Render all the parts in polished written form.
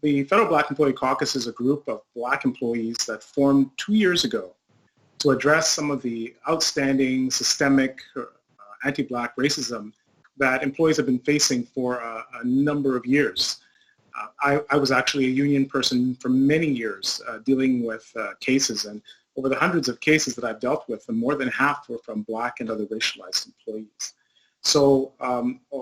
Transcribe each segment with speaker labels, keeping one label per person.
Speaker 1: The Federal Black Employee Caucus is a group of Black employees that formed 2 years ago to address some of the outstanding systemic anti-Black racism that employees have been facing for a number of years. I was actually a union person for many years dealing with cases, and over the hundreds of cases that I've dealt with, more than half were from Black and other racialized employees. So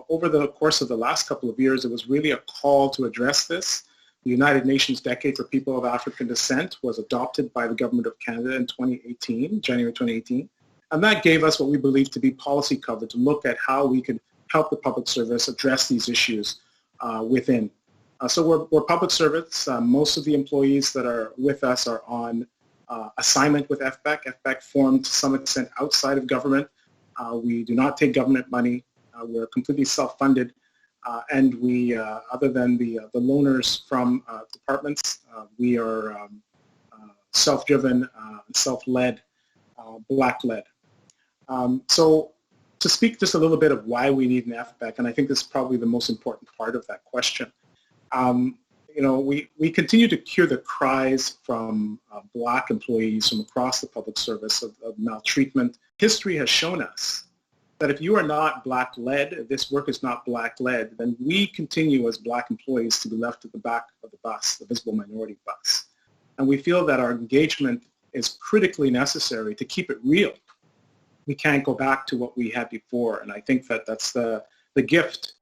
Speaker 1: over the course of the last couple of years, it was really a call to address this. The United Nations Decade for People of African Descent was adopted by the Government of Canada in 2018, January 2018, and that gave us what we believe to be policy cover to look at how we could help the public service address these issues within. So we're public servants. Most of the employees that are with us are on assignment with FBEC. FBEC formed to some extent outside of government. We do not take government money. We're completely self-funded. And we, other than the loaners from departments, we are self-driven, self-led, Black-led. So to speak just a little bit of why we need an FBEC, and I think this is probably the most important part of that question. We continue to hear the cries from Black employees from across the public service of maltreatment. History has shown us that if you are not Black-led, if this work is not Black-led, then we continue as Black employees to be left at the back of the bus, the visible minority bus. And we feel that our engagement is critically necessary to keep it real. We can't go back to what we had before, and I think that that's the gift.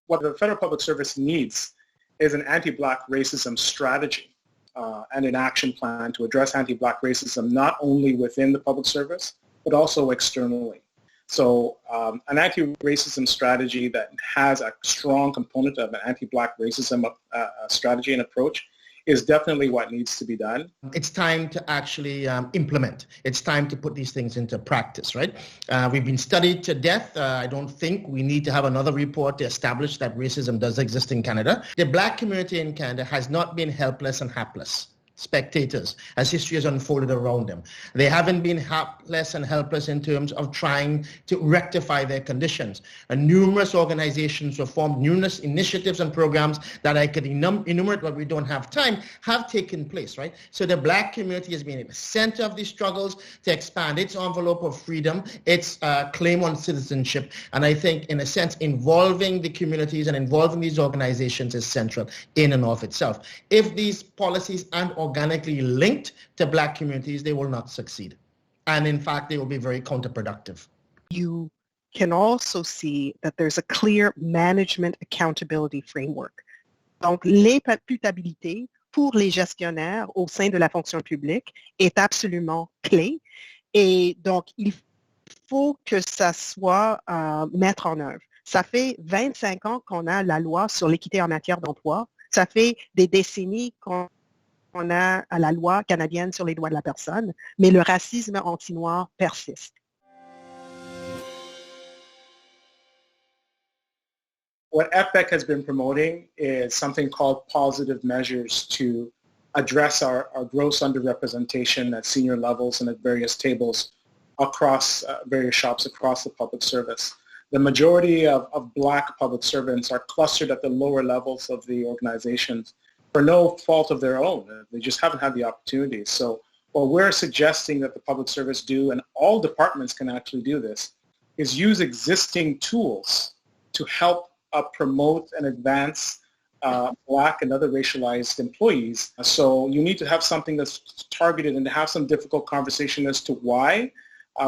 Speaker 1: What the Federal Public Service needs is an anti-Black racism strategy and an action plan to address anti-Black racism not only within the public service, but also externally. So an anti-racism strategy that has a strong component of an anti-Black racism strategy and approach is definitely what needs to be done.
Speaker 2: It's time to actually implement. It's time to put these things into practice, right? We've been studied to death. I don't think we need to have another report to establish that racism does exist in Canada. The Black community in Canada has not been helpless and hapless spectators as history has unfolded around them. They haven't been helpless and helpless in terms of trying to rectify their conditions. And numerous organizations were formed, numerous initiatives and programs that I could enumerate, but we don't have time, have taken place, right? So the Black community has been at the center of these struggles to expand its envelope of freedom, its claim on citizenship. And I think, in a sense, involving the communities and involving these organizations is central in and of itself. If these policies aren't organically linked to Black communities, they will not succeed. And in fact, they will be very counterproductive.
Speaker 3: You can also see that there's a clear management accountability framework. Donc, l'imputabilité pour les gestionnaires au sein de la fonction publique est absolument clé. Et donc, il faut que ça soit mettre en œuvre. Ça fait 25 ans qu'on a la loi sur l'équité en matière d'emploi. Ça fait des décennies qu'on a à la loi canadienne sur les droits de la personne, mais le racisme anti-noir persiste.
Speaker 1: What FBEC has been promoting is something called positive measures to address our gross underrepresentation at senior levels and at various tables across various shops across the public service. The majority of Black public servants are clustered at the lower levels of the organizations for no fault of their own. They just haven't had the opportunity. So what we're suggesting that the public service do, and all departments can actually do this, is use existing tools to help promote and advance Black and other racialized employees. So you need to have something that's targeted and to have some difficult conversation as to why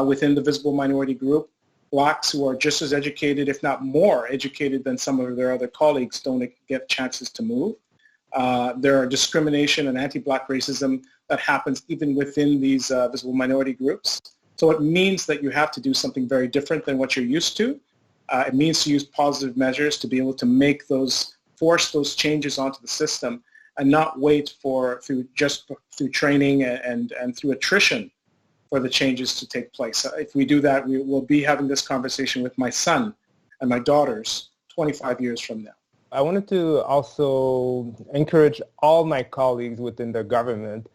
Speaker 1: within the visible minority group, Blacks who are just as educated, if not more educated than some of their other colleagues, don't get chances to move. There are discrimination and anti-Black racism that happens even within these visible minority groups. So it means that you have to do something very different than what you're used to. It means to use positive measures to be able to force those changes onto the system and not wait through training and through attrition for the changes to take place. If we do that, we will be having this conversation with my son and my daughters 25 years from now.
Speaker 4: I wanted to also encourage all my colleagues within the government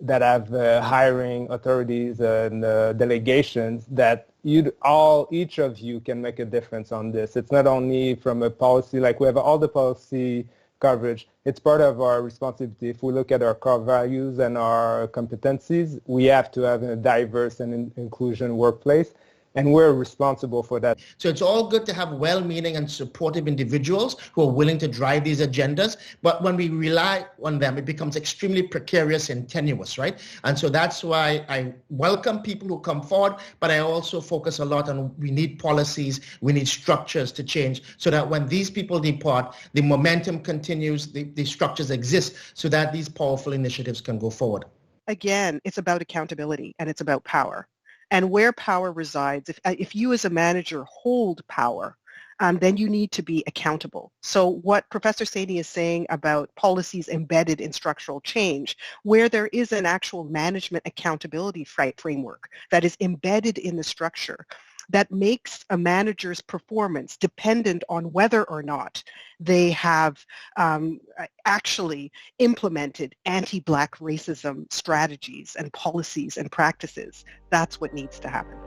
Speaker 4: that have hiring authorities and delegations that each of you can make a difference on this. It's not only from a policy, like we have all the policy coverage. It's part of our responsibility. If we look at our core values and our competencies, we have to have a diverse and inclusion workplace. And we're responsible for that.
Speaker 2: So it's all good to have well-meaning and supportive individuals who are willing to drive these agendas. But when we rely on them, it becomes extremely precarious and tenuous, right? And so that's why I welcome people who come forward, but I also focus a lot on we need policies, we need structures to change so that when these people depart, the momentum continues, the structures exist so that these powerful initiatives can go forward.
Speaker 3: Again, it's about accountability and it's about power. And where power resides, if you as a manager hold power, then you need to be accountable. So what Professor Saini is saying about policies embedded in structural change, where there is an actual management accountability framework that is embedded in the structure, that makes a manager's performance dependent on whether or not they have actually implemented anti-Black racism strategies and policies and practices. That's what needs to happen.